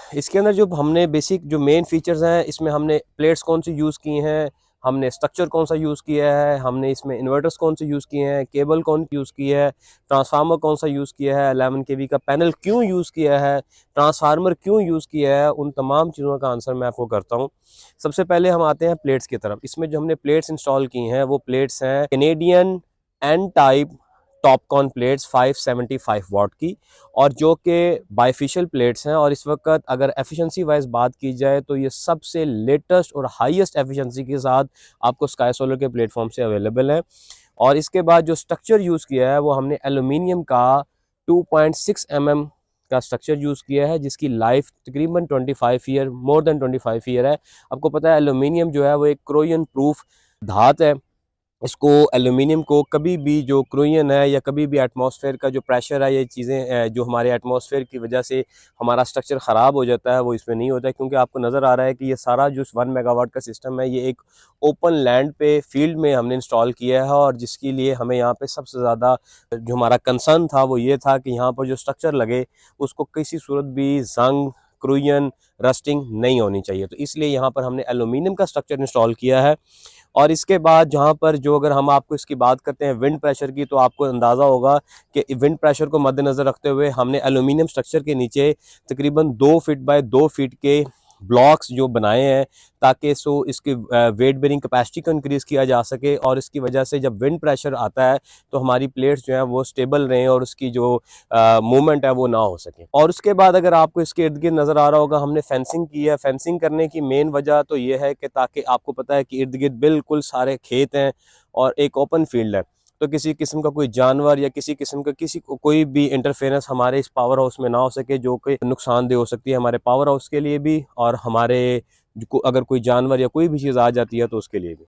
इसके अंदर जो हमने बेसिक जो मेन फीचर्स हैं, इसमें हमने प्लेट्स कौन सी यूज़ की हैं, हमने स्ट्रक्चर कौन सा यूज़ किया है, हमने इसमें इन्वर्टर्स कौन से यूज़ किए हैं, केबल कौन यूज़ की है, ट्रांसफार्मर कौन सा यूज़ किया है, 11 केवी का पैनल क्यों यूज़ किया है, ट्रांसफार्मर क्यों यूज़ किया है, उन तमाम चीज़ों का आंसर मैं आपको करता हूँ। सबसे पहले हम आते हैं प्लेट्स की तरफ। इसमें जो हमने प्लेट्स इंस्टॉल की हैं वो प्लेट्स हैं Canadian N type Topcon plates 575 watt की, और जो कि बाइफिशियल प्लेट्स हैं। और इस वक्त अगर एफिशिएंसी वाइज बात की जाए तो ये सबसे लेटेस्ट और हाईएस्ट एफिशिएंसी के साथ आपको स्काई सोलर के प्लेटफॉर्म से अवेलेबल है। और इसके बाद जो स्ट्रक्चर यूज़ किया है वो हमने एल्यूमिनियम का 2.6 mm का स्ट्रक्चर यूज़ किया है, जिसकी लाइफ तकरीबन 25 ईयर, मोर देन 25 ईयर है। आपको पता है एल्यूमिनियम जो है वो एक क्रोजन प्रूफ धात है। इसको एल्यूमिनियम को कभी भी जो क्रोयन है या कभी भी एटमॉस्फेयर का जो प्रेशर है, ये चीज़ें जो हमारे एटमॉस्फेयर की वजह से हमारा स्ट्रक्चर ख़राब हो जाता है, वो इसमें नहीं होता है। क्योंकि आपको नज़र आ रहा है कि ये सारा जो 1 मेगावाट का सिस्टम है ये एक ओपन लैंड पे फील्ड में हमने इंस्टॉल किया है। और जिसके लिए हमें यहाँ पे सबसे ज़्यादा जो हमारा कंसर्न था वो ये था कि यहाँ पर जो स्ट्रक्चर लगे उसको किसी सूरत भी जंग, क्रोयन, रस्टिंग नहीं होनी चाहिए। तो इसलिए यहाँ पर हमने एल्यूमिनियम का स्ट्रक्चर इंस्टॉल किया है। और इसके बाद जहाँ पर जो अगर हम आपको इसकी बात करते हैं विंड प्रेशर की, तो आपको अंदाज़ा होगा कि विंड प्रेशर को मद्देनज़र रखते हुए हमने एल्यूमिनियम स्ट्रक्चर के नीचे तकरीबन 2 फीट बाय 2 फीट के ब्लॉक्स जो बनाए हैं, ताकि इसकी वेट बेरिंग कैपेसिटी को इंक्रीज़ किया जा सके। और इसकी वजह से जब विंड प्रेशर आता है तो हमारी प्लेट्स जो हैं वो स्टेबल रहें और उसकी जो मूवमेंट है वो ना हो सके। और उसके बाद अगर आपको इसके इर्द गिर्द नज़र आ रहा होगा, हमने फेंसिंग की है। फेंसिंग करने की मेन वजह तो ये है कि ताकि आपको पता है कि इर्द गिर्द बिल्कुल सारे खेत हैं और एक ओपन फील्ड है, तो किसी किस्म का कोई जानवर या किसी किस्म का किसी को कोई भी इंटरफेरेंस हमारे इस पावर हाउस में ना हो सके, जो कि नुकसानदेह हो सकती है हमारे पावर हाउस के लिए भी और हमारे अगर कोई जानवर या कोई भी चीज़ आ जाती है तो उसके लिए भी।